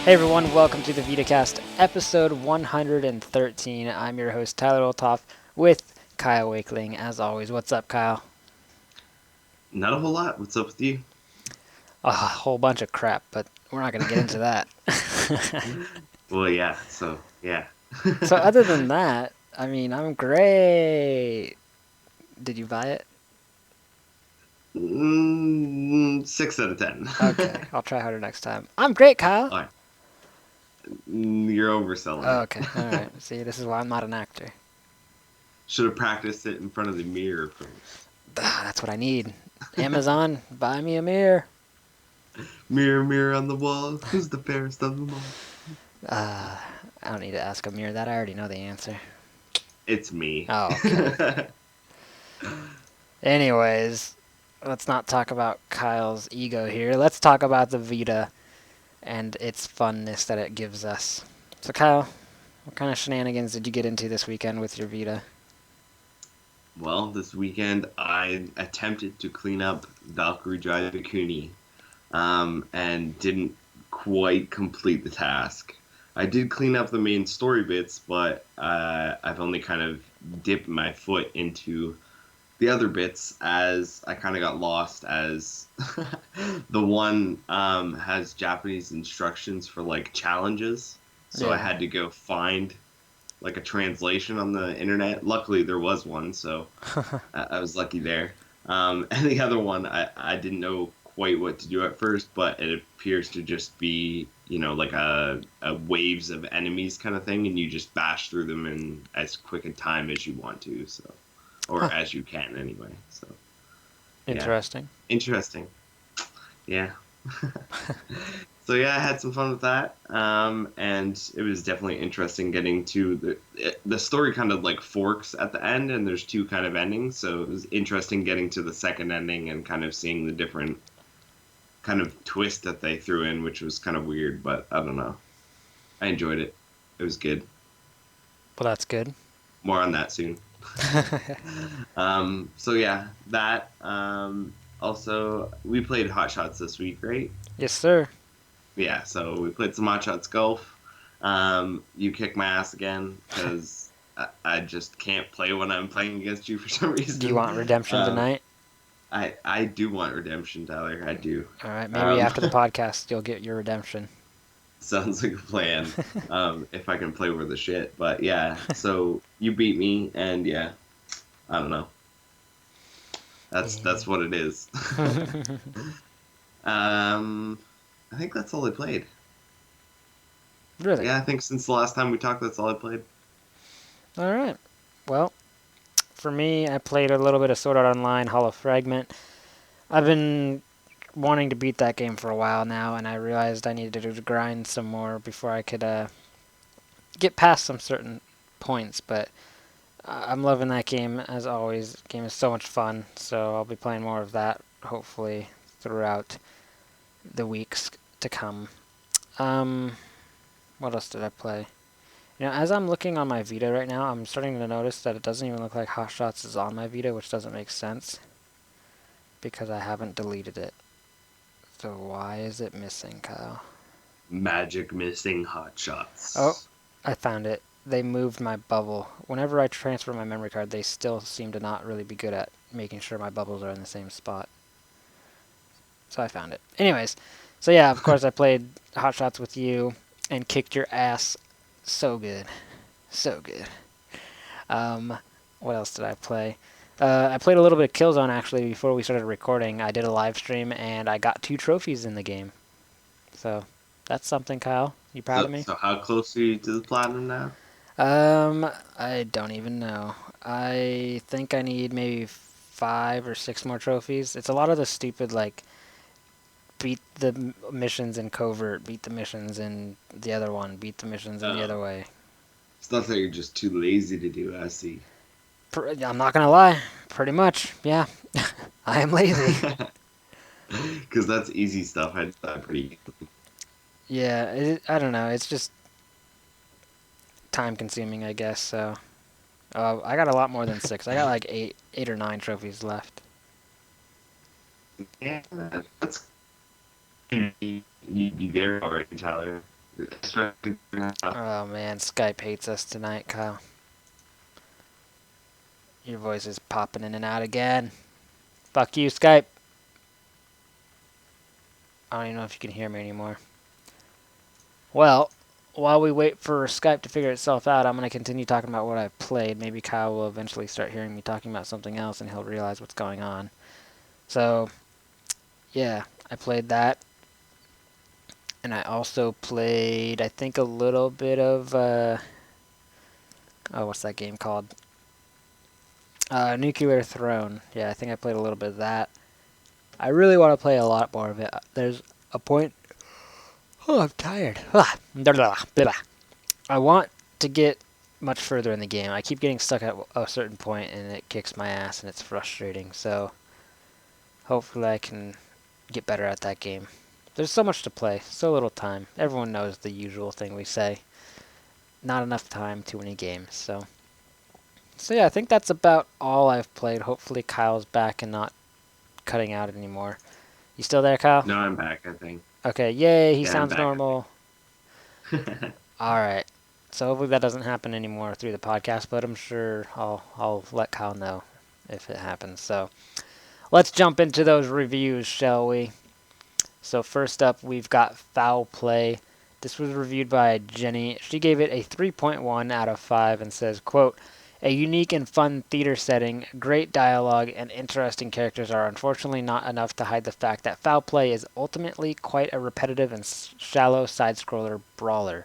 Hey everyone, welcome to the Vita Cast, episode 113. I'm your host, Tyler Oltoff, with Kyle Wakeling, as always. What's up, Kyle? Not a whole lot. What's up with you? A whole bunch of crap, but we're not going to get into that. Well, yeah. So, yeah. So other than that, I mean, I'm great. Did you buy it? 6 out of 10. Okay, I'll try harder next time. I'm great, Kyle. All right. You're overselling Oh, it. okay, alright. See, this is why I'm not an actor. Should have practiced it in front of the mirror first. That's what I need. Amazon, buy me a mirror. Mirror, mirror on the wall. Who's the fairest of them all? Uh, I don't need to ask a mirror that. I already know the answer. It's me. Oh, okay. Anyways, let's not talk about Kyle's ego here. Let's talk about the Vita and its funness that it gives us. So, Kyle, what kind of shenanigans did you get into this weekend with your Vita? Well, this weekend I attempted to clean up Valkyrie Drive Bikini, and didn't quite complete the task. I did clean up the main story bits, but I've only kind of dipped my foot into the other bits as I kind of got lost as the one has Japanese instructions for like challenges. So I Yeah. had to go find like a translation on the internet. Luckily, there was one, so I was lucky there. And the other one, I didn't know quite what to do at first, but it appears to just be, like a waves of enemies kind of thing, and you just bash through them in as quick a time as you want to, so, or Huh. as you can anyway. So, yeah, Interesting. interesting. Yeah. So yeah, I had some fun with that, and it was definitely interesting getting to the story. Kind of like forks at the end, and there's two kind of endings. So it was interesting getting to the second ending and kind of seeing the different kind of twist that they threw in, which was kind of weird, but I don't know. I enjoyed it. It was good. Well, that's good. More on that soon. So yeah, that. Also, we played Hot Shots this week, right? Yes, sir. Yeah, so we played some Hot Shots Golf. You kick my ass again because I just can't play when I'm playing against you for some Do you reason. want redemption Um, tonight? I do want redemption, Tyler. I do. All right, maybe Um, after the podcast you'll get your redemption. sounds like a plan. If I can play with the shit, but yeah. So you beat me, and yeah, I don't know. That's what it is. um, I think that's all I played. Really? Yeah, I think since the last time we talked, that's all I played. All right. Well, for me, I played a little bit of Sword Art Online Hollow Fragment. I've been wanting to beat that game for a while now, and I realized I needed to grind some more before I could get past some certain points. But I'm loving that game as always. The game is so much fun, so I'll be playing more of that hopefully throughout the weeks to come. Um, what else did I play? As I'm looking on my Vita right now, I'm starting to notice that it doesn't even look like Hot Shots is on my Vita, which doesn't make sense because I haven't deleted it. So why is it missing, Kyle? Magic missing hot Oh, shots. I found it. They moved my bubble. Whenever I transfer my memory card, they still seem to not really be good at making sure my bubbles are in the same spot. So I found it. Anyways, so yeah, of course I played Hot Shots with you and kicked your ass so good. So good. Um, what else did I play? I played a little bit of Killzone actually before we started recording. I did a live stream and I got 2 trophies in the game. So that's something, Kyle. You proud So, of me? so how close are you to the platinum now? I don't even know. I think I need maybe 5 or 6 more trophies. It's a lot of the stupid like beat the missions in covert, beat the missions in the other one, beat the missions in the Oh, other way. it's not that you're just too lazy to do. I see. I'm not gonna lie, pretty much, yeah. I am lazy. Because that's easy stuff. I did that pretty. Yeah, I don't know. It's just time consuming, I guess. So I got a lot more than 6. I got like 8 or 9 trophies left. Yeah, that's you there already, Tyler. Especially Oh man, Skype hates us tonight, Kyle. Your voice is popping in and out again. Fuck you, Skype. I don't even know if you can hear me anymore. Well, while we wait for Skype to figure itself out, I'm going to continue talking about what I've played. Maybe Kyle will eventually start hearing me talking about something else and he'll realize what's going on. So, yeah, I played that. And I also played, I think, a little bit of, oh, what's that game called? Nuclear Throne. Yeah, I think I played a little bit of that. I really want to play a lot more of it. There's a point. Oh, I'm tired. I want to get much further in the game. I keep getting stuck at a certain point and it kicks my ass and it's frustrating. So hopefully I can get better at that game. There's so much to play, so little time. Everyone knows the usual thing we say. Not enough time, too many games. So yeah, I think that's about all I've played. Hopefully Kyle's back and not cutting out anymore. You still there, Kyle? No, I'm back, I think. Okay, yay, he Yeah, I'm sounds back, normal. I think. Alright. So hopefully that doesn't happen anymore through the podcast, but I'm sure I'll let Kyle know if it happens. So let's jump into those reviews, shall we? So first up, we've got Foul Play. This was reviewed by Jenny. She gave it a 3.1 out of 5 and says, quote, a unique and fun theater setting, great dialogue, and interesting characters are unfortunately not enough to hide the fact that Foul Play is ultimately quite a repetitive and shallow side-scroller brawler.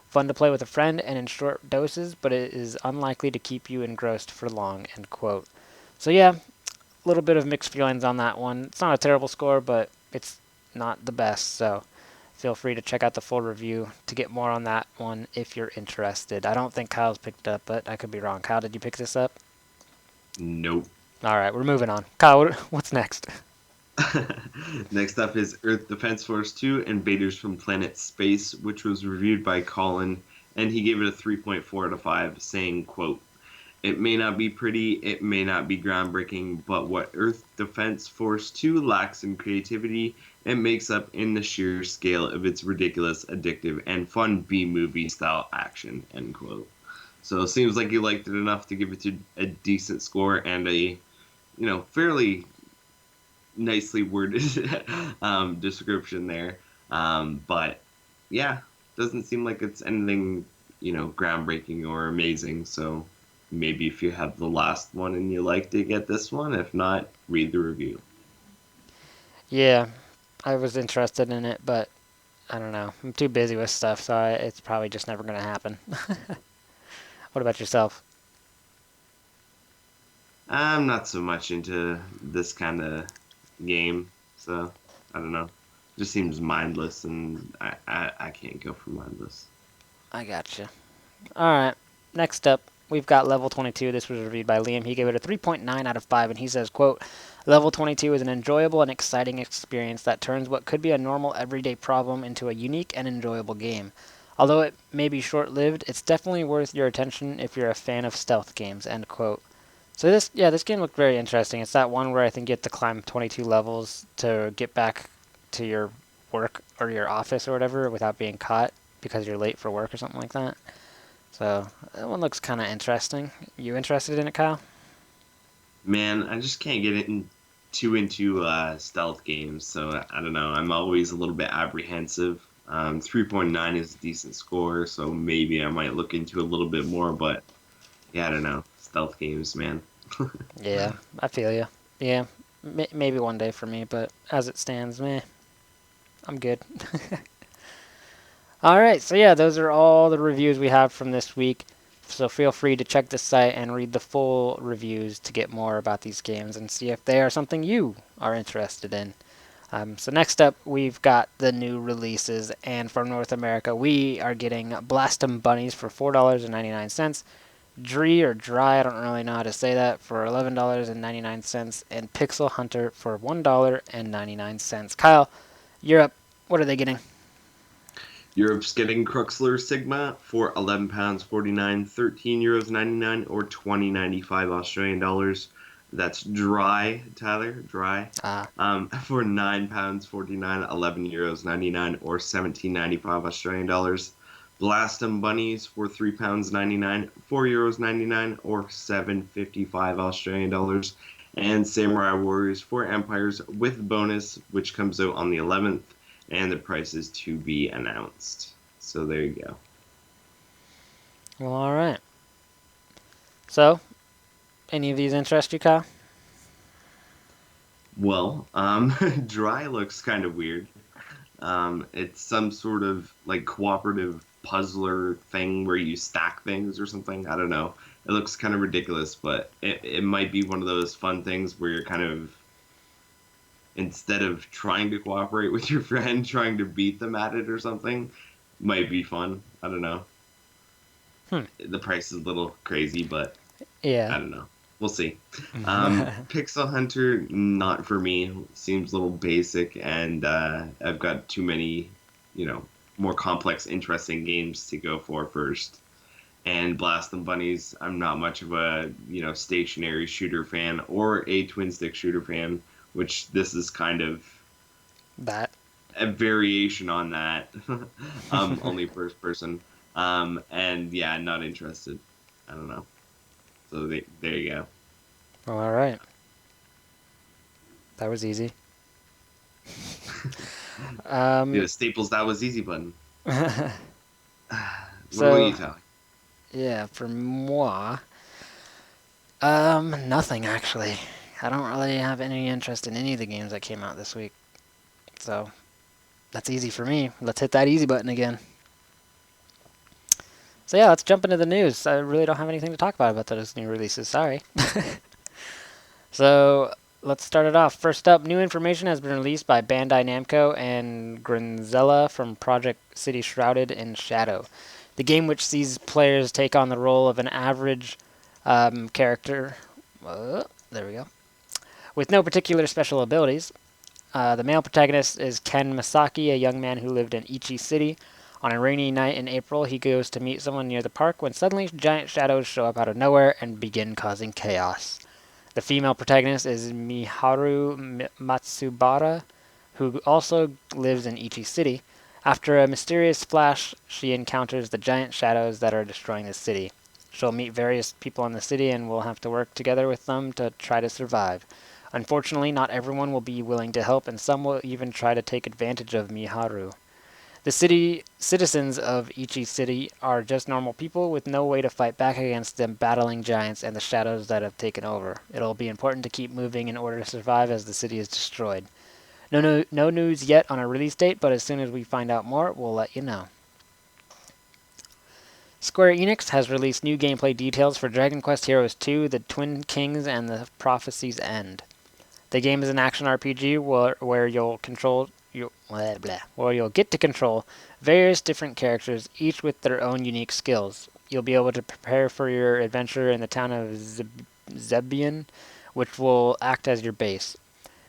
Fun to play with a friend and in short doses, but it is unlikely to keep you engrossed for long, end quote. So yeah, a little bit of mixed feelings on that one. It's not a terrible score, but it's not the best, so feel free to check out the full review to get more on that one if you're interested. I don't think Kyle's picked it up, but I could be wrong. Kyle, did you pick this up? Nope. All right, we're moving on. Kyle, what's next? Next up is Earth Defense Force 2 Invaders from Planet Space, which was reviewed by Colin, and he gave it a 3.4 out of 5, saying, quote, it may not be pretty, it may not be groundbreaking, but what Earth Defense Force 2 lacks in creativity, it makes up in the sheer scale of its ridiculous, addictive, and fun B-movie style action, end quote. So it seems like you liked it enough to give it a decent score and fairly nicely worded description there. But yeah, doesn't seem like it's anything, groundbreaking or amazing. So maybe if you have the last one and you liked it, get this one. If not, read the review. Yeah, I was interested in it, but I don't know. I'm too busy with stuff, so it's probably just never going to happen. What about yourself? I'm not so much into this kind of game, so I don't know. Just seems mindless, and I can't go for mindless. I gotcha. All right. Next up, we've got Level 22. This was reviewed by Liam. He gave it a 3.9 out of 5, and he says, quote, Level 22 is an enjoyable and exciting experience that turns what could be a normal everyday problem into a unique and enjoyable game. Although it may be short-lived, it's definitely worth your attention if you're a fan of stealth games, end quote. So this game looked very interesting. It's that one where I think you have to climb 22 levels to get back to your work or your office or whatever without being caught because you're late for work or something like that. So that one looks kind of interesting. You interested in it, Kyle? Man, I just can't get too into stealth games, so I don't know. I'm always a little bit apprehensive. 3.9 is a decent score, so maybe I might look into a little bit more, but yeah, I don't know. Stealth games, man. Yeah, I feel you. Yeah, maybe one day for me, but as it stands, meh, I'm good. All right, so yeah, those are all the reviews we have from this week. So feel free to check the site and read the full reviews to get more about these games and see if they are something you are interested in. So next up, we've got the new releases, and for North America, we are getting Blast 'em Bunnies for $4.99, Dree or Dry, I don't really know how to say that, for $11.99, and Pixel Hunter for $1.99. Kyle, you're up. What are they getting? Europe's getting Cruxler Sigma for £11.49, €13.99, or 20.95 Australian dollars. That's dry, Tyler, dry. Ah, For £9, 49, €11 99, or 17.95 Australian dollars. Blastum Bunnies for £3 99, €4 99, or 7.55 Australian dollars. And Samurai Warriors for Empires with bonus, which comes out on the 11th, and the price is to be announced. So there you go. well, all right. So, any of these interest you, Kyle? Well, dry looks kind of weird. It's some sort of like cooperative puzzler thing where you stack things or something. I don't know. It looks kind of ridiculous, but it might be one of those fun things where you're kind of, instead of trying to cooperate with your friend, trying to beat them at it or something. Might be fun. I don't know. Hmm. The price is a little crazy, but Yeah. I don't know. We'll see. Pixel Hunter, not for me. Seems a little basic, and I've got too many, you know, more complex, interesting games to go for first. And Blast and Bunnies, I'm not much of a, stationary shooter fan or a twin stick shooter fan, which this is kind of That. a variation on that. Only first person. And yeah, not interested. I don't know. So there you go. Well, all right. That was easy. Yeah, Um, Staples, that was easy button. What about so you, Tally? yeah, for moi, nothing actually. I don't really have any interest in any of the games that came out this week. So that's easy for me. Let's hit that easy button again. So yeah, let's jump into the news. I really don't have anything to talk about those new releases. Sorry. So let's start it off. First up, new information has been released by Bandai Namco and Grinzella from Project City Shrouded in Shadow, the game which sees players take on the role of an average character. There we go. With no particular special abilities. The male protagonist is Ken Masaki, a young man who lived in Ichi City. On a rainy night in April, he goes to meet someone near the park when suddenly giant shadows show up out of nowhere and begin causing chaos. The female protagonist is Miharu Matsubara, who also lives in Ichi City. After a mysterious flash, she encounters the giant shadows that are destroying the city. She'll meet various people in the city and will have to work together with them to try to survive. Unfortunately, not everyone will be willing to help, and some will even try to take advantage of Miharu. The city citizens of Ichi City are just normal people with no way to fight back against the battling giants and the shadows that have taken over. It'll be important to keep moving in order to survive as the city is destroyed. No news yet on a release date, but as soon as we find out more, we'll let you know. Square Enix has released new gameplay details for Dragon Quest Heroes 2, The Twin Kings, and The Prophecy's End. The game is an action RPG where you'll get to control various different characters, each with their own unique skills. You'll be able to prepare for your adventure in the town of Zebian, which will act as your base,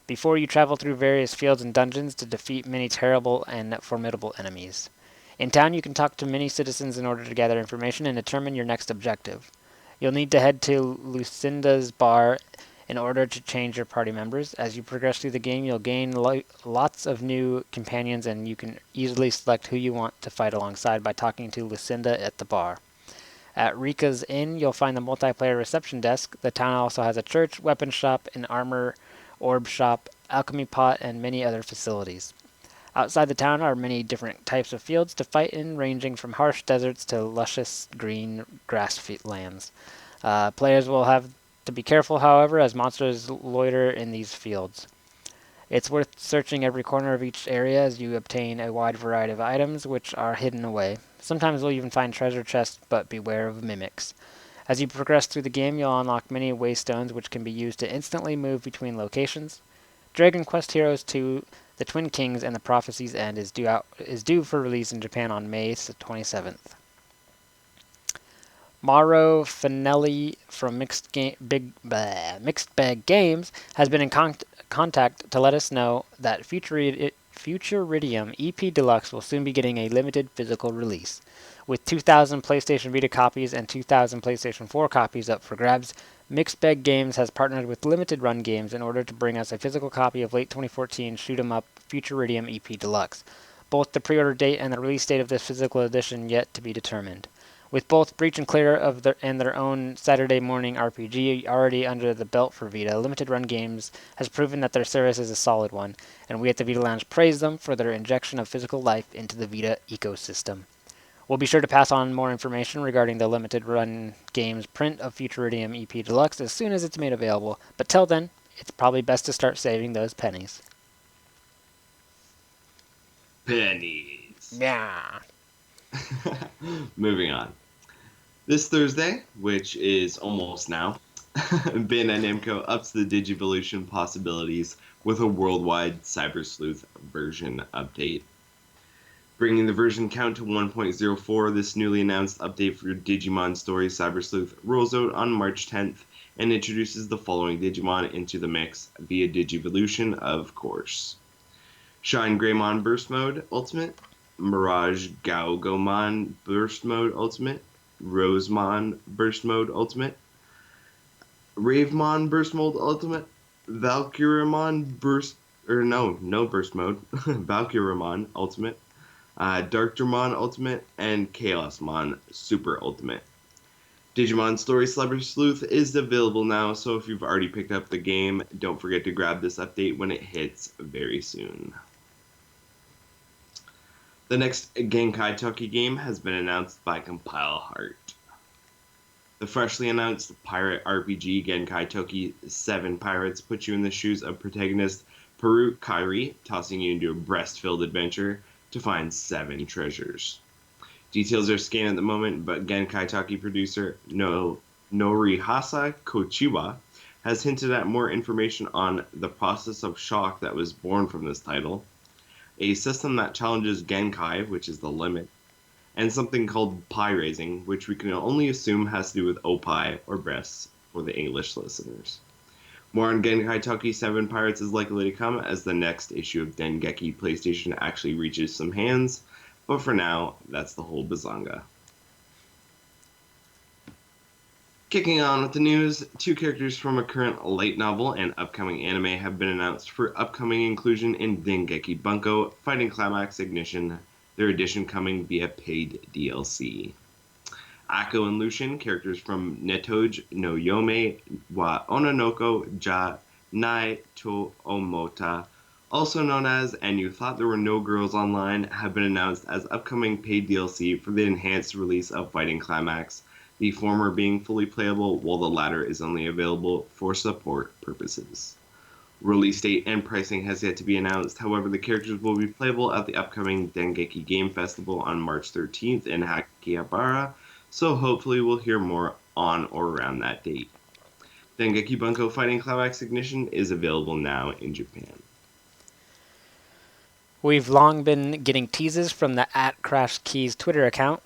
before you travel through various fields and dungeons to defeat many terrible and formidable enemies. In town, you can talk to many citizens in order to gather information and determine your next objective. You'll need to head to Lucinda's bar in order to change your party members. As you progress through the game, you'll gain lots of new companions, and you can easily select who you want to fight alongside by talking to Lucinda at the bar. At Rika's Inn, you'll find the multiplayer reception desk. The town also has a church, weapon shop, an armor orb shop, alchemy pot, and many other facilities. Outside the town are many different types of fields to fight in, ranging from harsh deserts to luscious green grass lands. Players will have to be careful, however, as monsters loiter in these fields. It's worth searching every corner of each area as you obtain a wide variety of items which are hidden away. Sometimes you'll even find treasure chests, but beware of mimics. As you progress through the game, you'll unlock many waystones which can be used to instantly move between locations. Dragon Quest Heroes 2, The Twin Kings, and The Prophecy's End is due for release in Japan on May 27th. Mauro Finelli from Mixed Bag Games has been in contact to let us know that Futuridium EP Deluxe will soon be getting a limited physical release. With 2,000 PlayStation Vita copies and 2,000 PlayStation 4 copies up for grabs, Mixed Bag Games has partnered with Limited Run Games in order to bring us a physical copy of late 2014 Shoot 'em Up Futuridium EP Deluxe. Both the pre-order date and the release date of this physical edition yet to be determined. With both Breach and Clear and their own Saturday morning RPG already under the belt for Vita, Limited Run Games has proven that their service is a solid one, and we at the Vita Lounge praise them for their injection of physical life into the Vita ecosystem. We'll be sure to pass on more information regarding the Limited Run Games print of Futuridium EP Deluxe as soon as it's made available, but till then, it's probably best to start saving those pennies. Pennies. Yeah. Moving on. This Thursday, which is almost now, Bandai Namco ups the Digivolution possibilities with a worldwide Cyber Sleuth version update. Bringing the version count to 1.04, this newly announced update for Digimon Story Cyber Sleuth rolls out on March 10th and introduces the following Digimon into the mix via Digivolution, of course. Shine Greymon Burst Mode Ultimate, Mirage Gaogomon Burst Mode Ultimate, Rosemon Burst Mode Ultimate, Ravemon Burst Mode Ultimate, Valkyrimon Burst... no Burst Mode. Valkyrimon Ultimate, Darkdramon Ultimate, and Chaosmon Super Ultimate. Digimon Story Cyber Sleuth is available now, so if you've already picked up the game, don't forget to grab this update when it hits very soon. The next Genkai Toki game has been announced by Compile Heart. The freshly announced pirate RPG Genkai Toki 7 Pirates puts you in the shoes of protagonist Peru Kairi, tossing you into a breast-filled adventure to find 7 treasures. Details are scant at the moment, but Genkai Toki producer Norihasa Kochiwa has hinted at more information on the process of shock that was born from this title, a system that challenges Genkai, which is the limit, and something called pie raising, which we can only assume has to do with opai, or breasts, for the English listeners. More on Genkai Toki 7 Pirates is likely to come as the next issue of Dengeki PlayStation actually reaches some hands, but for now, that's the whole bazonga. Kicking on with the news, 2 characters from a current light novel and upcoming anime have been announced for upcoming inclusion in Dengeki Bunko Fighting Climax Ignition, their edition coming via paid DLC. Akko and Lucian, characters from Netoj no Yome wa Ononoko ja Nai to Omota, also known as And You Thought There Were No Girls Online, have been announced as upcoming paid DLC for the enhanced release of Fighting Climax, the former being fully playable while the latter is only available for support purposes. Release date and pricing has yet to be announced, however the characters will be playable at the upcoming Dengeki Game Festival on March 13th in Akihabara, so hopefully we'll hear more on or around that date. Dengeki Bunko Fighting Climax Ignition is available now in Japan. We've long been getting teases from the @CrashKeys Twitter account.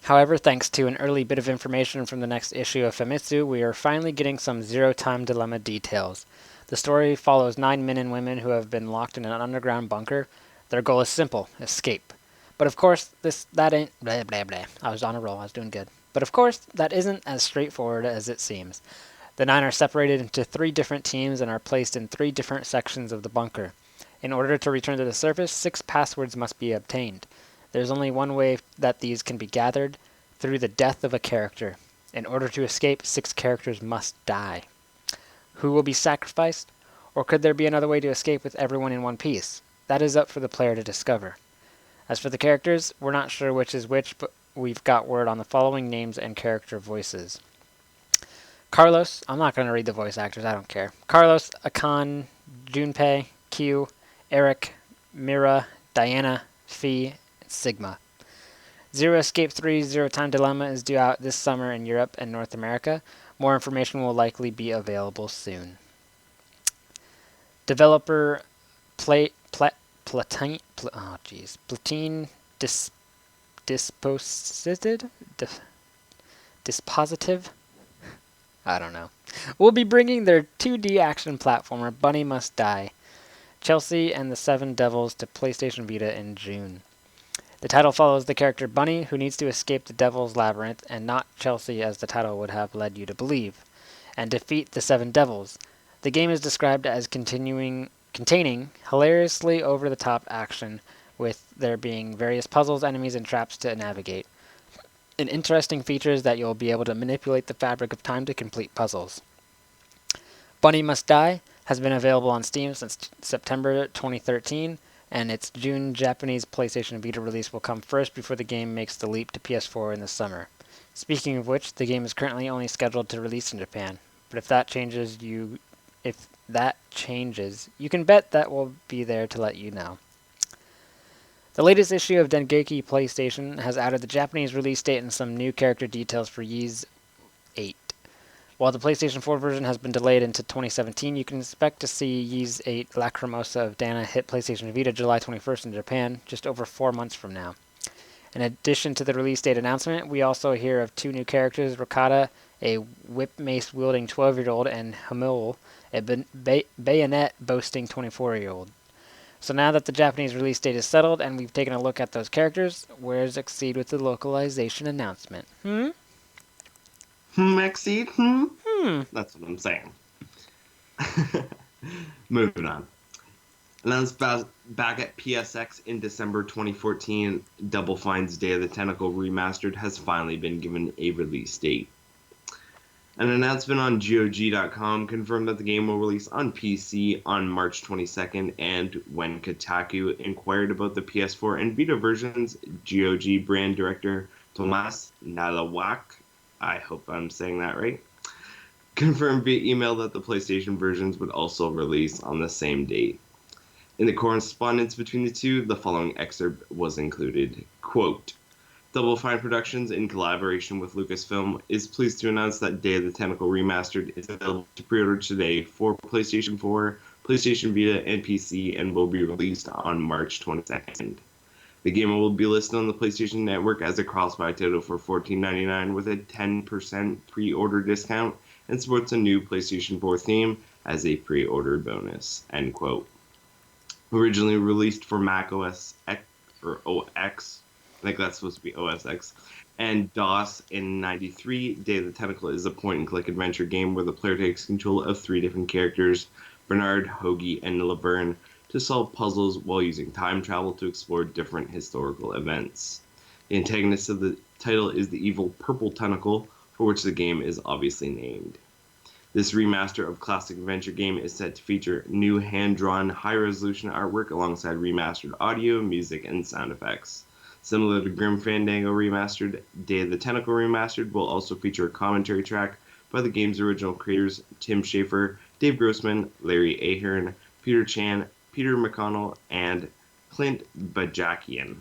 However, thanks to an early bit of information from the next issue of Famitsu, we are finally getting some Zero-Time Dilemma details. The story follows 9 men and women who have been locked in an underground bunker. Their goal is simple: escape. But of course, that ain't blah blah blah. I was on a roll, I was doing good. But of course, that isn't as straightforward as it seems. The 9 are separated into 3 different teams and are placed in 3 different sections of the bunker. In order to return to the surface, 6 passwords must be obtained. There's only one way that these can be gathered: through the death of a character. In order to escape, 6 characters must die. Who will be sacrificed? Or could there be another way to escape with everyone in one piece? That is up for the player to discover. As for the characters, we're not sure which is which, but we've got word on the following names and character voices. Carlos, I'm not going to read the voice actors, I don't care. Carlos, Akan, Junpei, Q, Eric, Mira, Diana, Fee, Sigma. Zero Escape 3 Zero-Time Dilemma is due out this summer in Europe and North America. More information will likely be available soon. Developer Platine Dispositive? I don't know. Will be bringing their 2D action platformer Bunny Must Die, Chelsea and the Seven Devils to PlayStation Vita in June. The title follows the character Bunny, who needs to escape the Devil's Labyrinth, and not Chelsea as the title would have led you to believe, and defeat the Seven Devils. The game is described as containing hilariously over-the-top action, with there being various puzzles, enemies, and traps to navigate. An interesting feature is that you'll be able to manipulate the fabric of time to complete puzzles. Bunny Must Die has been available on Steam since September 2013, and its June Japanese PlayStation Vita release will come first before the game makes the leap to PS4 in the summer. Speaking of which, the game is currently only scheduled to release in Japan, but if that changes, you can bet that we'll be there to let you know. The latest issue of Dengeki PlayStation has added the Japanese release date and some new character details for Ys 8. While the PlayStation 4 version has been delayed into 2017, you can expect to see Ys 8 Lacrimosa of Dana hit PlayStation Vita July 21st in Japan, just over 4 months from now. In addition to the release date announcement, we also hear of 2 new characters, Rokata, a whip mace wielding 12-year-old, and Hamul, a bayonet boasting 24-year-old. So now that the Japanese release date is settled and we've taken a look at those characters, where's Exceed with the localization announcement? Exceed? That's what I'm saying. Moving on. Announced back at PSX in December 2014, Double Fine's Day of the Tentacle Remastered has finally been given a release date. An announcement on GOG.com confirmed that the game will release on PC on March 22nd, and when Kotaku inquired about the PS4 and Vita versions, GOG brand director Tomas Nalawak, I hope I'm saying that right, confirmed via email that the PlayStation versions would also release on the same date. In the correspondence between the two, the following excerpt was included. Quote, Double Fine Productions, in collaboration with Lucasfilm, is pleased to announce that Day of the Tentacle Remastered is available to pre-order today for PlayStation 4, PlayStation Vita, and PC, and will be released on March 22nd. The game will be listed on the PlayStation Network as a cross-buy title for $14.99 with a 10% pre-order discount, and sports a new PlayStation 4 theme as a pre-order bonus. End quote. Originally released for Mac OS X, or OX, I think that's supposed to be OS X, and DOS in '93, Day of the Tentacle is a point-and-click adventure game where the player takes control of 3 different characters, Bernard, Hoagie, and Laverne, to solve puzzles while using time travel to explore different historical events. The antagonist of the title is the evil Purple Tentacle, for which the game is obviously named. This remaster of classic adventure game is set to feature new hand-drawn, high-resolution artwork alongside remastered audio, music, and sound effects. Similar to Grim Fandango Remastered, Day of the Tentacle Remastered will also feature a commentary track by the game's original creators Tim Schafer, Dave Grossman, Larry Ahern, Peter Chan, Peter McConnell, and Clint Bajakian.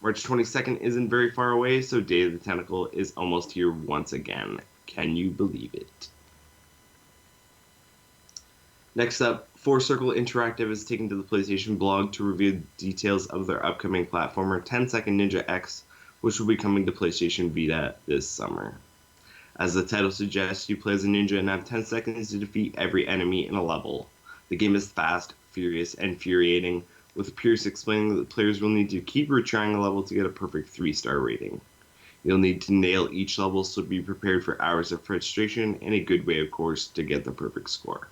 March 22nd isn't very far away, so Day of the Tentacle is almost here once again. Can you believe it? Next up, Four Circle Interactive is taken to the PlayStation blog to reveal details of their upcoming platformer 10 Second Ninja X, which will be coming to PlayStation Vita this summer. As the title suggests, you play as a ninja and have 10 seconds to defeat every enemy in a level. The game is fast, furious, and infuriating, with Pierce explaining that players will need to keep retrying a level to get a perfect 3-star rating. You'll need to nail each level, so be prepared for hours of frustration, and a good way, of course, to get the perfect score.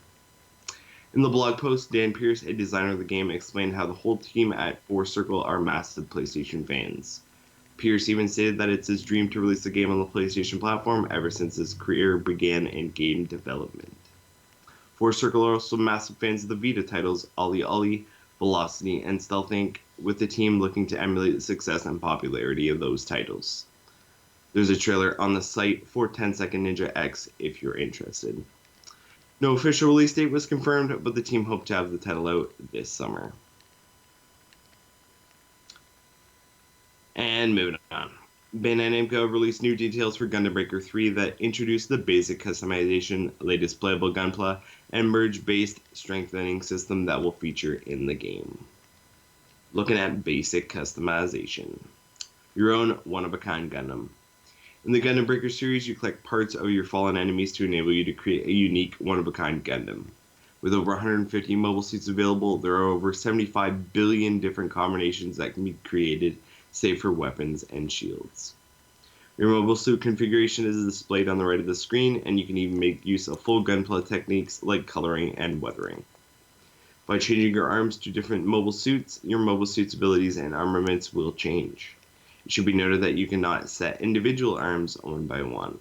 In the blog post, Dan Pierce, a designer of the game, explained how the whole team at Four Circle are massive PlayStation fans. Pierce even stated that it's his dream to release the game on the PlayStation platform ever since his career began in game development. Four Circle are also massive fans of the Vita titles Ollie Ollie, Velocity, and Stealth Inc., with the team looking to emulate the success and popularity of those titles. There's a trailer on the site for 10 Second Ninja X if you're interested. No official release date was confirmed, but the team hoped to have the title out this summer. And moving on. Bandai Namco released new details for Gundam Breaker 3 that introduced the basic customization, latest playable gunpla, and merge-based strengthening system that will feature in the game. Looking at basic customization. Your own one-of-a-kind Gundam. In the Gundam Breaker series, you collect parts of your fallen enemies to enable you to create a unique one-of-a-kind Gundam. With over 150 mobile suits available, there are over 75 billion different combinations that can be created save for weapons and shields. Your mobile suit configuration is displayed on the right of the screen, and you can even make use of full gunplay techniques like coloring and weathering. By changing your arms to different mobile suits, your mobile suit's abilities and armaments will change. It should be noted that you cannot set individual arms one by one.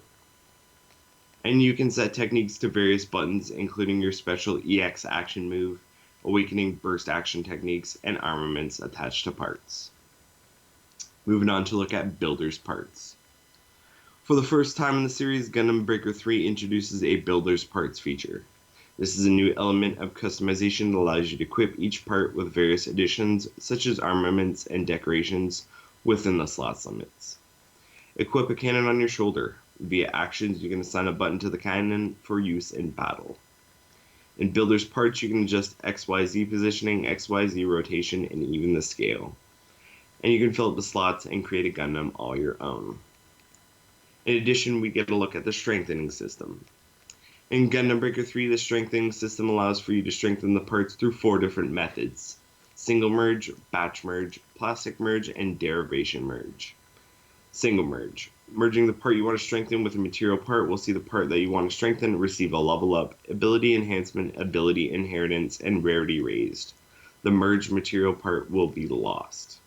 And you can set techniques to various buttons, including your special EX action move, awakening burst action techniques, and armaments attached to parts. Moving on to look at Builder's Parts. For the first time in the series, Gundam Breaker 3 introduces a Builder's Parts feature. This is a new element of customization that allows you to equip each part with various additions, such as armaments and decorations, within the slot limits. Equip a cannon on your shoulder. Via actions, you can assign a button to the cannon for use in battle. In Builder's Parts, you can adjust XYZ positioning, XYZ rotation, and even the scale. And you can fill up the slots and create a Gundam all your own. In addition, we get a look at the strengthening system. In Gundam Breaker 3, the strengthening system allows for you to strengthen the parts through 4 different methods: single merge, batch merge, plastic merge, and derivation merge. Single merge. Merging the part you want to strengthen with a material part will see the part that you want to strengthen receive a level up, ability enhancement, ability inheritance, and rarity raised. The merged material part will be lost.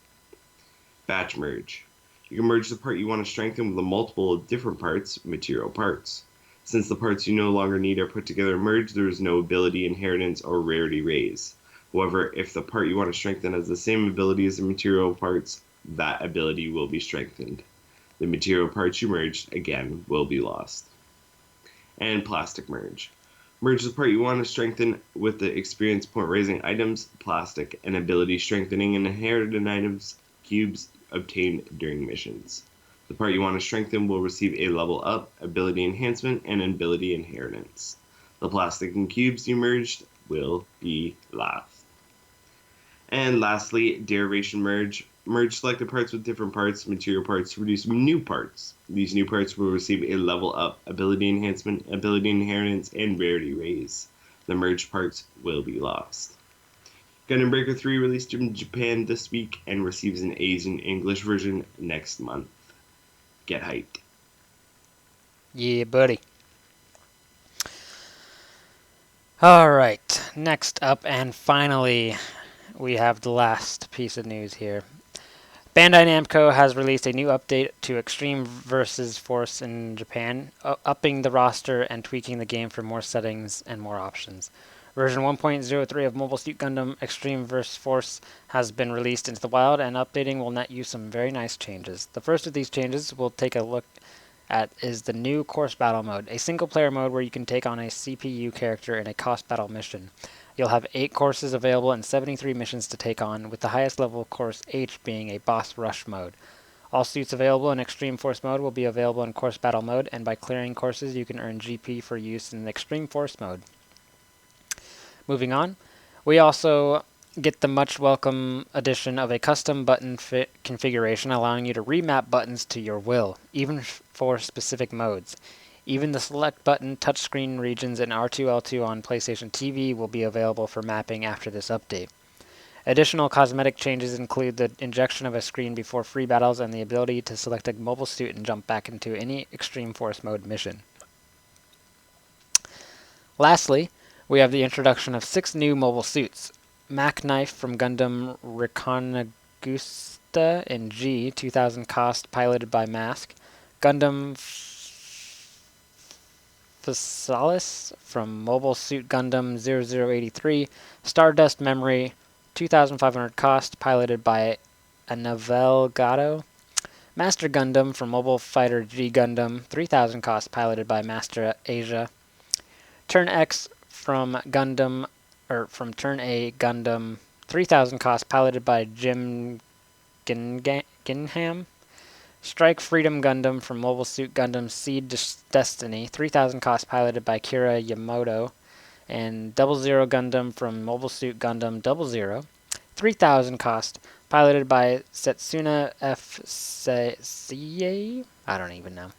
Batch merge. You can merge the part you want to strengthen with a multiple of different parts, material parts. Since the parts you no longer need are put together and merged, there is no ability inheritance or rarity raise. However, if the part you want to strengthen has the same ability as the material parts, that ability will be strengthened. The material parts you merged, again, will be lost. And plastic merge. Merge the part you want to strengthen with the experience point raising items, plastic, and ability strengthening and inherited items, cubes obtained during missions. The part you want to strengthen will receive a level up, ability enhancement, and ability inheritance. The plastic and cubes you merged will be lost. And lastly, derivation merge. Merge selected parts with different parts, material parts, to produce new parts. These new parts will receive a level up, ability enhancement, ability inheritance, and rarity raise. The merged parts will be lost. Gundam Breaker 3 released in Japan this week and receives an Asian English version next month. Get hyped. Yeah, buddy. Alright, next up and finally, we have the last piece of news here. Bandai Namco has released a new update to Extreme vs. Force in Japan, upping the roster and tweaking the game for more settings and more options. Version 1.03 of Mobile Suit Gundam Extreme vs. Force has been released into the wild, and updating will net you some very nice changes. The first of these changes we'll take a look at is the new Course Battle mode, a single-player mode where you can take on a CPU character in a cost battle mission. You'll have 8 courses available and 73 missions to take on, with the highest level course H being a boss rush mode. All suits available in Extreme Force mode will be available in Course Battle mode, and by clearing courses you can earn GP for use in Extreme Force mode. Moving on, we also get the much welcome addition of a custom button configuration allowing you to remap buttons to your will, even for specific modes. Even the select button touchscreen regions in R2L2 on PlayStation TV will be available for mapping after this update. Additional cosmetic changes include the injection of a screen before free battles and the ability to select a mobile suit and jump back into any Extreme Force mode mission. Lastly, we have the introduction of 6 new mobile suits. Mac Knife from Gundam Reconnagusta in G, 2000 cost, piloted by Mask. Gundam Phasalis from Mobile Suit Gundam 0083, Stardust Memory, 2,500 cost, piloted by Anavel Gato. Master Gundam from Mobile Fighter G Gundam, 3,000 cost, piloted by Master Asia. Turn X from Turn A Gundam, 3,000 cost, piloted by Jim Ginham. Strike Freedom Gundam from Mobile Suit Gundam Seed Destiny, 3,000 cost, piloted by Kira Yamamoto. And Double Zero Gundam from Mobile Suit Gundam 00, 3,000 cost, piloted by Setsuna FCA? I don't even know.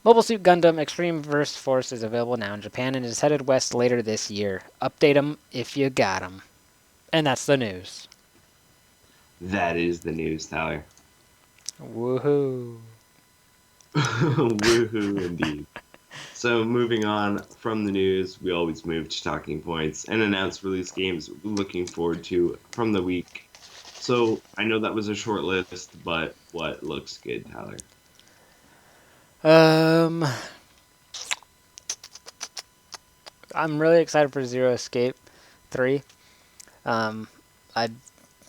Mobile Suit Gundam Extreme vs. Force is available now in Japan and is headed west later this year. Update 'em if you got 'em. And that's the news. That is the news, Tyler. Woohoo! Woohoo, indeed. So, moving on from the news, we always move to talking points and announce release games we're looking forward to from the week. So, I know that was a short list, but what looks good, Tyler? Um, I'm really excited for Zero Escape 3. Um, I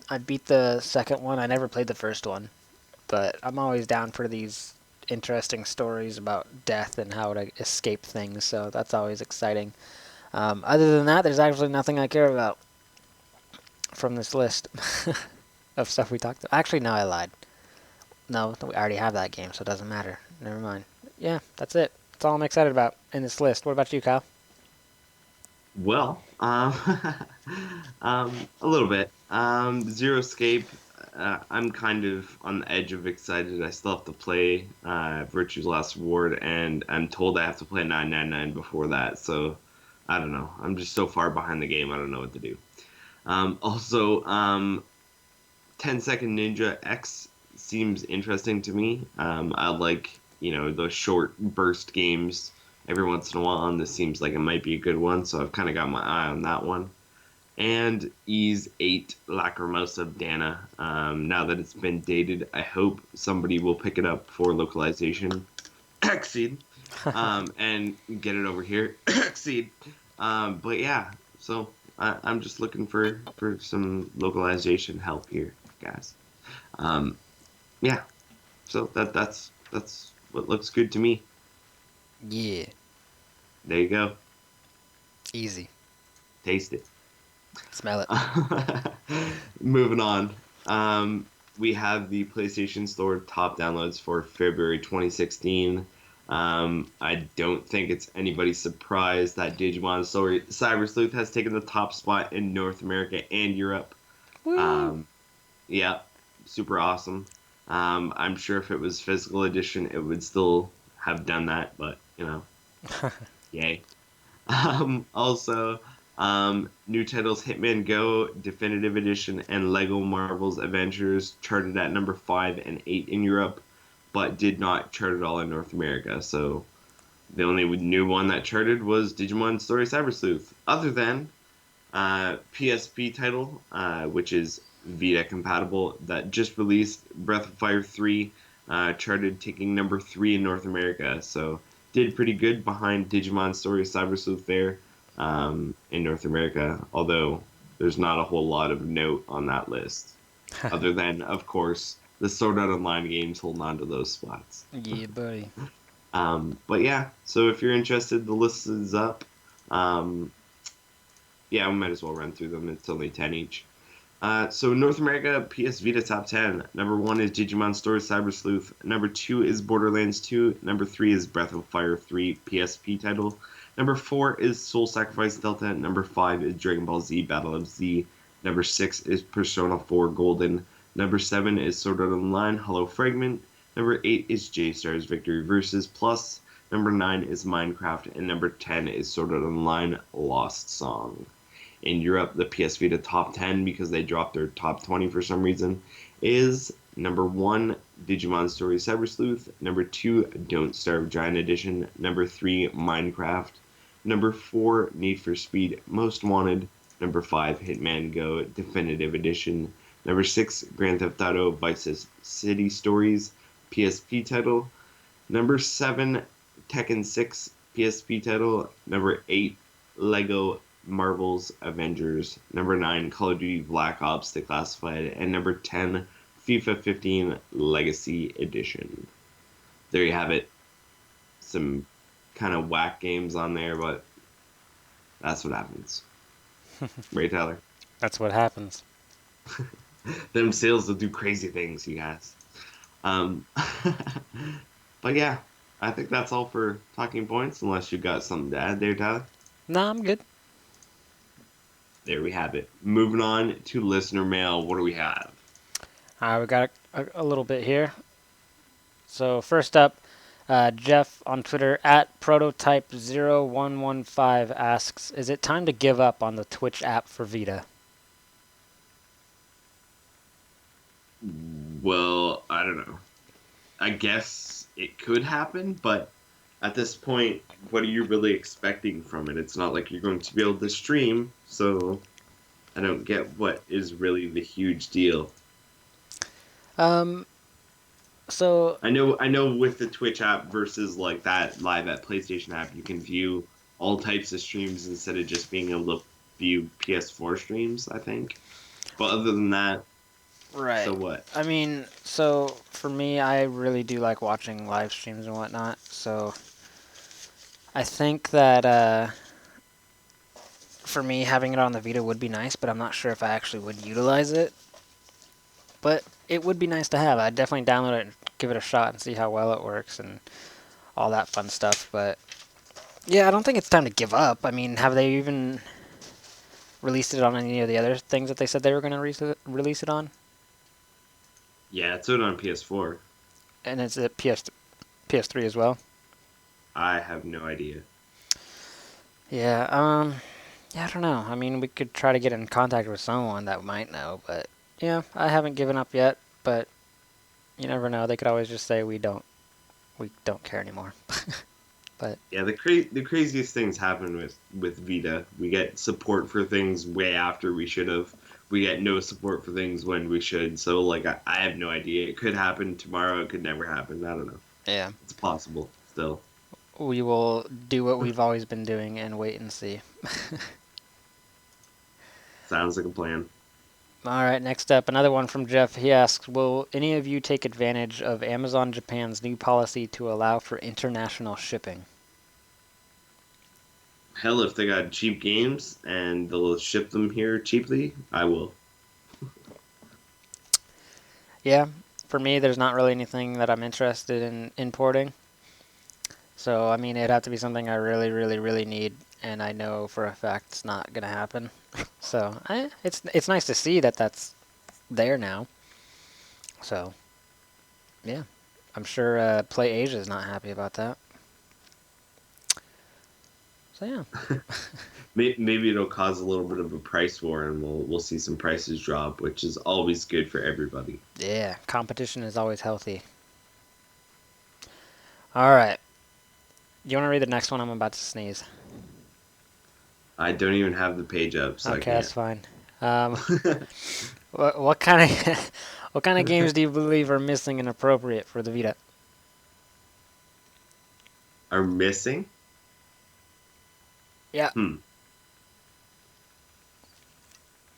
I beat the second one. I never played the first one, but I'm always down for these interesting stories about death and how to escape things. So that's always exciting. Other than that, there's actually nothing I care about from this list of stuff we talked about. Actually, no, I lied. No, we already have that game, so it doesn't matter. Never mind. Yeah, that's it. That's all I'm excited about in this list. What about you, Kyle? Well, a little bit. Zero Escape, I'm kind of on the edge of excited. I still have to play Virtue's Last Reward, and I'm told I have to play 999 before that. So I don't know. I'm just so far behind the game. I don't know what to do. Also, 10 Second Ninja X seems interesting to me. I like, those short burst games every once in a while, and this seems like it might be a good one, so I've kind of got my eye on that one. And Ease 8 Lacrimosa Dana. Now that it's been dated, I hope somebody will pick it up for localization. Exceed. And get it over here. Exceed. But yeah, so I'm just looking for some localization help here, guys. Um, yeah, so that's what looks good to me. Yeah, There you go. easy. Taste it. Smell it. Moving on. We have the PlayStation Store top downloads for February 2016. I don't think it's anybody's surprise that Digimon Story Cyber Sleuth has taken the top spot in North America and Europe. Woo! Um, yeah, super awesome. I'm sure if it was physical edition, it would still have done that, but yay. Also, new titles Hitman Go Definitive Edition and Lego Marvel's Adventures charted at number 5 and 8 in Europe, but did not chart at all in North America. So the only new one that charted was Digimon Story Cyber Sleuth. Other than PSP title, which is Vita compatible, that just released Breath of Fire 3, charted taking number 3 in North America. So did pretty good behind Digimon Story Cyber Sleuth there in North America, although there's not a whole lot of note on that list. Other than, of course, the Sword Art Online games holding on to those spots. Yeah, buddy. But yeah, so if you're interested, the list is up. Um, yeah, we might as well run through them. It's only 10 each. So North America, PS Vita top 10. Number 1 is Digimon Story Cyber Sleuth. Number 2 is Borderlands 2. Number 3 is Breath of Fire 3 PSP title. Number 4 is Soul Sacrifice Delta. Number 5 is Dragon Ball Z Battle of Z. Number 6 is Persona 4 Golden. Number 7 is Sword Art Online Hollow Fragment. Number 8 is J-Stars Victory Versus Plus. Number 9 is Minecraft. And number 10 is Sword Art Online Lost Song. In Europe, the PS Vita top 10, because they dropped their top 20 for some reason, is number 1, Digimon Story Cyber Sleuth. Number 2, Don't Starve Giant Edition. Number 3, Minecraft. Number 4, Need for Speed Most Wanted. Number 5, Hitman Go Definitive Edition. Number 6, Grand Theft Auto Vice City Stories PSP title. Number 7, Tekken 6 PSP title. Number 8, Lego Marvel's Avengers. Number 9, Call of Duty Black Ops Declassified. And number 10, FIFA 15 Legacy Edition. There you have it. Some kind of whack games on there, but that's what happens. Right, Tyler? That's what happens. Them sales will do crazy things, you guys. Um, but yeah, I think that's all for talking points, unless you got something to add there, Tyler. Nah, I'm good. There we have it. Moving on to listener mail. What do we have? We got a little bit here. So first up, Jeff on Twitter at prototype0115 asks, "Is it time to give up on the Twitch app for Vita?" Well, I don't know. I guess it could happen, but at this point, what are you really expecting from it? It's not like you're going to be able to stream, so I don't get what is really the huge deal. Um, so I know with the Twitch app versus like that live at PlayStation app, you can view all types of streams instead of just being able to view PS4 streams, I think. But other than that, right. so what? I mean, so for me, I really do like watching live streams and whatnot. So I think that for me, having it on the Vita would be nice, but I'm not sure if I actually would utilize it. But it would be nice to have. I'd definitely download it and give it a shot and see how well it works and all that fun stuff. But yeah, I don't think it's time to give up. I mean, have they even released it on any of the other things that they said they were going to release it on? Yeah, it's out on PS4. And it's at PS3 as well. I have no idea. Yeah, yeah, I don't know. I mean, we could try to get in contact with someone that might know, but yeah, I haven't given up yet, but you never know. They could always just say we don't care anymore. But Yeah, the craziest things happen with Vita. We get support for things way after we should have. We get no support for things when we should. So like I have no idea. It could happen tomorrow. It could never happen. I don't know. yeah, It's possible still. we will do what we've always been doing and wait and see. Sounds like a plan. All right, next up, another one from Jeff. He asks, "Will any of you take advantage of Amazon Japan's new policy to allow for international shipping?" Hell, if they got cheap games and they'll ship them here cheaply, I will. Yeah, for me, there's not really anything that I'm interested in importing. So, I mean, it'd have to be something I really, really, really need, and I know for a fact it's not gonna happen. So, it's nice to see that that's there now. So, yeah, I'm sure Play Asia is not happy about that. So yeah, Maybe it'll cause a little bit of a price war, and we'll see some prices drop, which is always good for everybody. yeah, competition is always healthy. All right, you want to read the next one? I'm about to sneeze. I don't even have the page up, so I Okay, that's can't. fine. Um, what kind of what kind of games do you believe are missing and appropriate for the Vita? Are missing? Yeah. Hmm.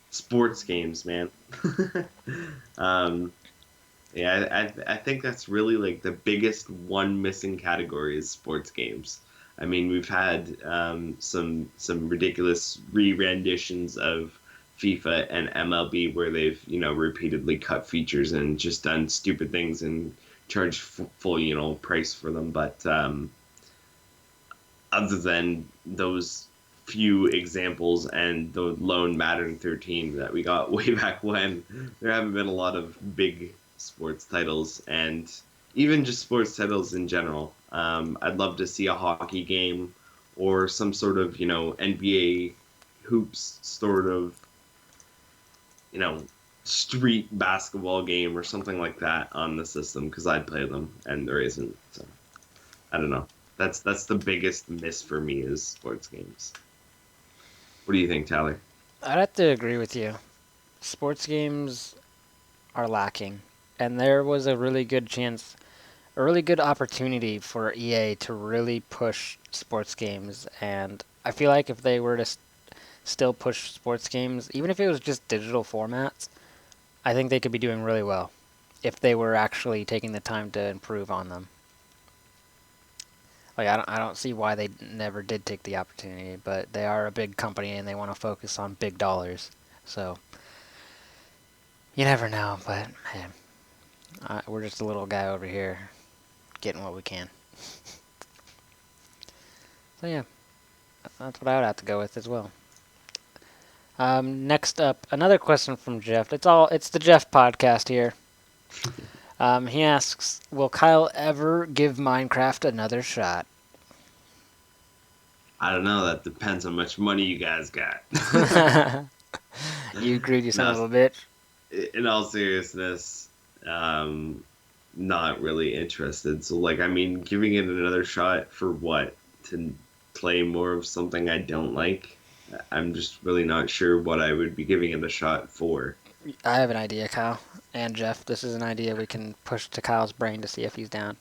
Sports games, man. um, yeah, I think that's really like the biggest one missing category is sports games. I mean, we've had some ridiculous re-renditions of FIFA and MLB where they've repeatedly cut features and just done stupid things and charged full price for them. But other than those few examples and the lone Madden 13 that we got way back when, there haven't been a lot of big sports titles and even just sports titles in general. I'd love to see a hockey game or some sort of, NBA hoops sort of, you know, street basketball game or something like that on the system because I'd play them and there isn't. So I don't know. That's the biggest miss for me is sports games. What do you think, Tyler? I'd have to agree with you. Sports games are lacking, and there was a really good chance, a really good opportunity for EA to really push sports games. And I feel like if they were to still push sports games, even if it was just digital formats, I think they could be doing really well if they were actually taking the time to improve on them. Like I don't see why they never did take the opportunity, but they are a big company and they want to focus on big dollars. So you never know, but hey, we're just a little guy over here getting what we can. So yeah, that's what I would have to go with as well. Next up, another question from Jeff. It's the Jeff podcast here. He asks, "Will Kyle ever give Minecraft another shot?" I don't know. That depends on how much money you guys got. You greedy son No, of a bitch. in all seriousness, um, not really interested. So, like, I mean, giving it another shot for what? To play more of something I don't like? I'm just really not sure what I would be giving it a shot for. I have an idea, Kyle and Jeff. This is an idea we can push to Kyle's brain to see if he's down.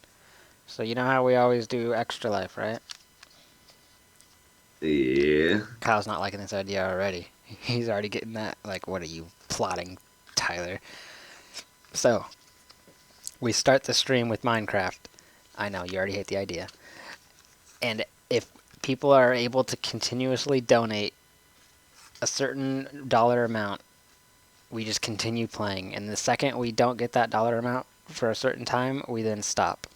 So you know how we always do Extra Life, right? Yeah. Kyle's not liking this idea already. He's already getting that. Like, what are you plotting, Tyler? So we start the stream with Minecraft. I know you already hate the idea. And if people are able to continuously donate a certain dollar amount, we just continue playing. And the second we don't get that dollar amount for a certain time, we then stop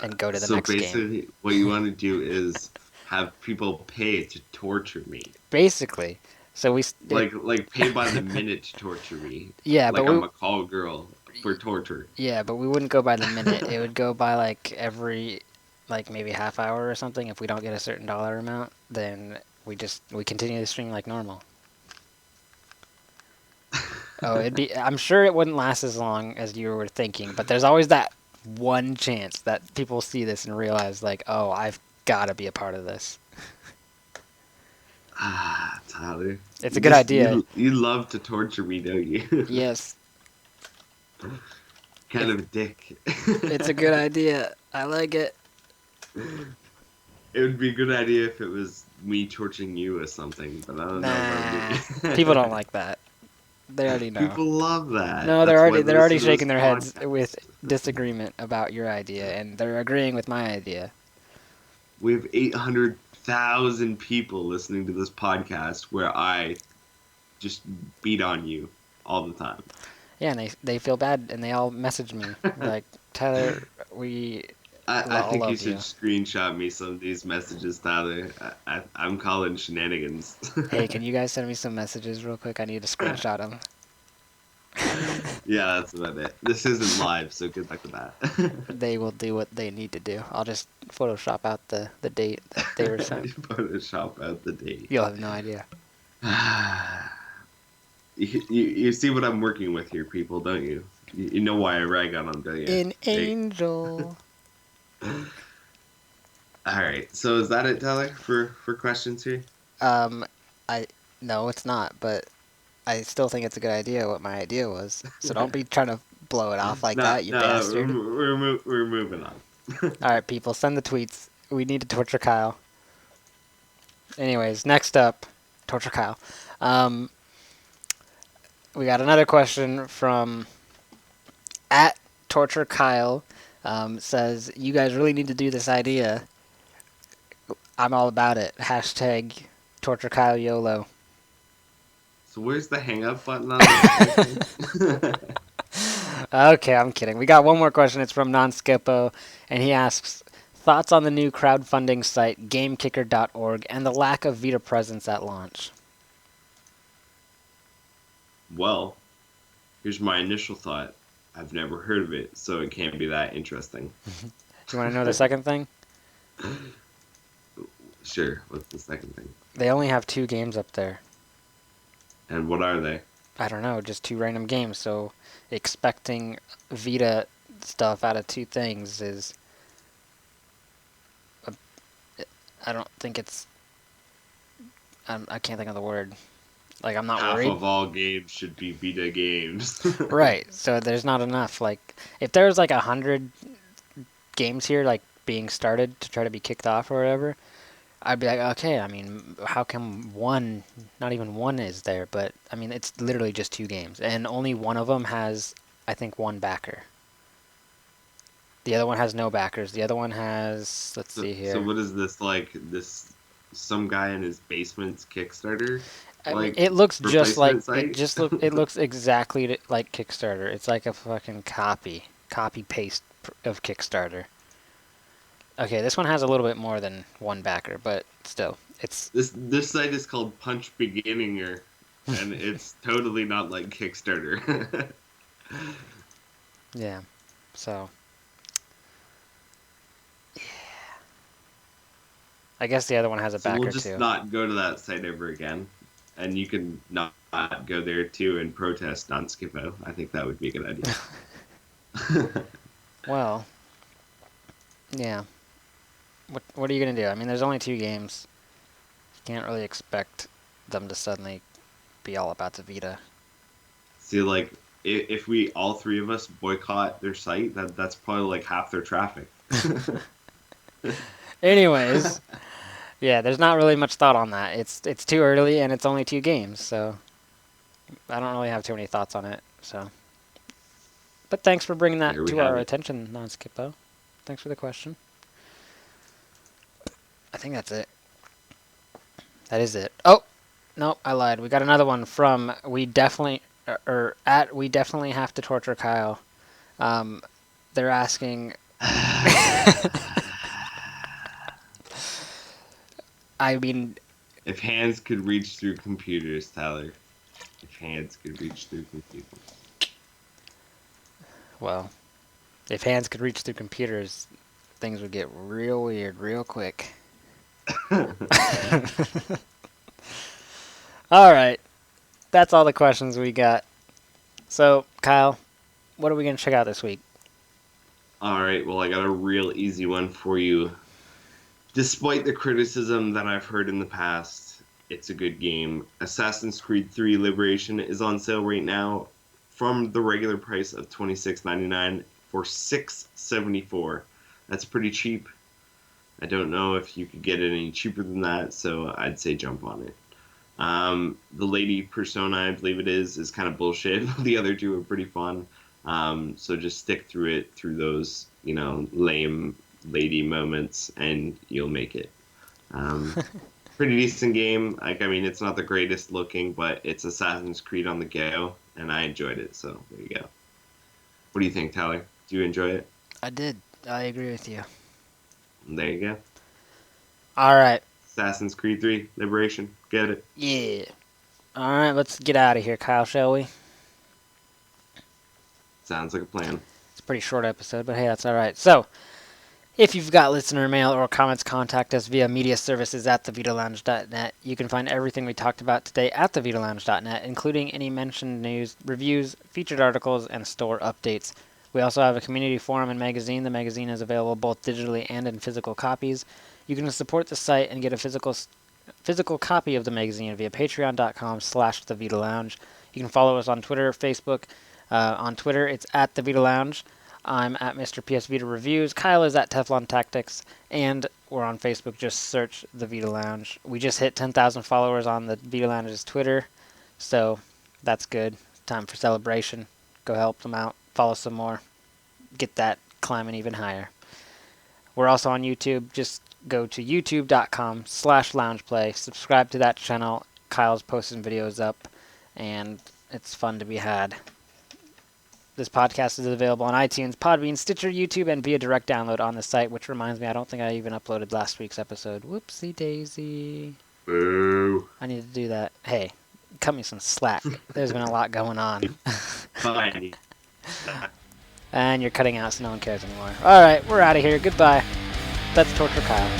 and go to the So next game. basically, what you want to do is have people pay to torture me. Basically, so Like pay by the minute to torture me. yeah, but Like I'm a call girl for torture. we wouldn't go by the minute. It would go by like every like maybe half hour or something. If we don't get a certain dollar amount, then we continue the stream like normal. Oh, I'm sure it wouldn't last as long as you were thinking, but there's always that one chance that people see this and realize like, "Oh, I've got to be a part of this." Ah, Tyler. It's a good idea. You love to torture me, don't you? Yes, Kind it's of a dick. it's a good idea. I like it. It would be a good idea if it was me torturing you or something, but I don't know Nah, about me. people don't like that. They already know. People love that. No, That's why they're they already listen to this shaking their heads podcast. with disagreement about your idea, and they're agreeing with my idea. We have 800,000 people listening to this podcast where I just beat on you all the time. Yeah, and they feel bad, and they all message me like, Tyler, we I all think you love should you. screenshot me some of these messages, Tyler. I'm calling shenanigans. Hey, can you guys send me some messages real quick? I need to screenshot them. Yeah, that's about it. This isn't live, so good luck with that. They will do what they need to do. I'll just Photoshop out the date that they were sent. Photoshop out the date. You'll have no idea. You see what I'm working with here, people, don't you? You know why I rag on them, don't you? An angel. All right. So is that it, Tyler, for questions here? Um, I no, it's not, but I still think it's a good idea. What my idea was, so don't be trying to blow it off like No, that, you no, bastard. we're moving on. All right, people, send the tweets. We need to torture Kyle. Anyways, next up, torture Kyle. Um, we got another question from at torture Kyle. Says you guys really need to do this idea. I'm all about it. Hashtag torture Kyle YOLO. So where's the hang up button on this? Okay, I'm kidding. We got one more question. It's from NonSkippo, and he asks thoughts on the new crowdfunding site GameKicker.org and the lack of Vita presence at launch. Well, here's my initial thought. I've never heard of it, so it can't be that interesting. Do you want to know the second thing? Sure. What's the second thing? They only have 2 games up there. And what are they? I don't know, just 2 random games. So expecting Vita stuff out of 2 things is. I don't think it's. I can't think of the word. Like, I'm not Half worried. of all games should be Vita games. Right, so there's not enough. Like, if there was like 100 games here, like, being started to try to be kicked off or whatever, I'd be like, okay, I mean, how come one, not even one is there? But, I mean, it's literally just 2 games. And only one of them has, I think, 1 backer. The other one has no backers. The other one has, let's see here. So what is this, like, this some guy in his basement's Kickstarter? I mean, Like, it looks just like replacement site? it looks exactly like Kickstarter. It's like a fucking copy paste of Kickstarter. Okay, this one has a little bit more than 1 backer, but still, it's This site is called Punch Beginninger, and it's totally not like Kickstarter. yeah. So, I guess the other one has a So backer we'll just too. not go to that site ever again. and you can not go there too and protest on Skippo. I think that would be a good idea. Well, yeah. What are you gonna do? I mean, there's only 2 games. You can't really expect them to suddenly be all about the Vita. See, like if we all three of us boycott their site, that's probably like half their traffic. Anyways, yeah, there's not really much thought on that. It's too early and it's only 2 games, so I don't really have too many thoughts on it. So, but thanks for bringing There that we to have our it. attention, Non-Skippo. Thanks for the question. I think that's it. That is it. Oh, no, I lied. We got another one from we definitely have to torture Kyle. They're asking. I mean, If hands could reach through computers, Tyler. If hands could reach through computers. well, if hands could reach through computers, things would get real weird real quick. All right, that's all the questions we got. So, Kyle, what are we gonna check out this week? All right, well, I got a real easy one for you. Despite the criticism that I've heard in the past, it's a good game. Assassin's Creed 3 Liberation is on sale right now from the regular price of $26.99 for $6.74. That's pretty cheap. I don't know if you could get it any cheaper than that, so I'd say jump on it. The lady persona, I believe it is kind of bullshit. The other two are pretty fun. So just stick through it through those, lame lady moments, and you'll make it. Um, Pretty decent game. Like, I mean, it's not the greatest looking, but it's Assassin's Creed on the go, and I enjoyed it. So there you go. What do you think, Tyler? Do you enjoy it? I did. I agree with you. There you go. All right. Assassin's Creed 3 Liberation. Get it. Yeah. All right. Let's get out of here, Kyle. Shall we? Sounds like a plan. It's a pretty short episode, but hey, that's all right. So, if you've got listener mail or comments, contact us via media services at thevitalounge.net. You can find everything we talked about today at thevitalounge.net, including any mentioned news, reviews, featured articles, and store updates. We also have a community forum and magazine. The magazine is available both digitally and in physical copies. You can support the site and get a physical copy of the magazine via patreon.com/thevitalounge. You can follow us on Twitter, Facebook. On Twitter, it's at the Vita Lounge. I'm at Mr. PSVITA Reviews. Kyle is at Teflon Tactics. And we're on Facebook. Just search the Vita Lounge. We just hit 10,000 followers on the Vita Lounge's Twitter. So that's good. Time for celebration. Go help them out. Follow some more. Get that climbing even higher. We're also on YouTube. Just go to youtube.com/loungeplay. Subscribe to that channel. Kyle's posting videos up. And it's fun to be had. This podcast is available on iTunes, Podbean, Stitcher, YouTube, and via direct download on the site, which reminds me, I don't think I even uploaded last week's episode. Whoopsie daisy. Boo. I need to do that. Hey, cut me some slack. There's been a lot going on. Fine. And you're cutting out so no one cares anymore. All right, we're out of here. Goodbye. That's Torture Kyle.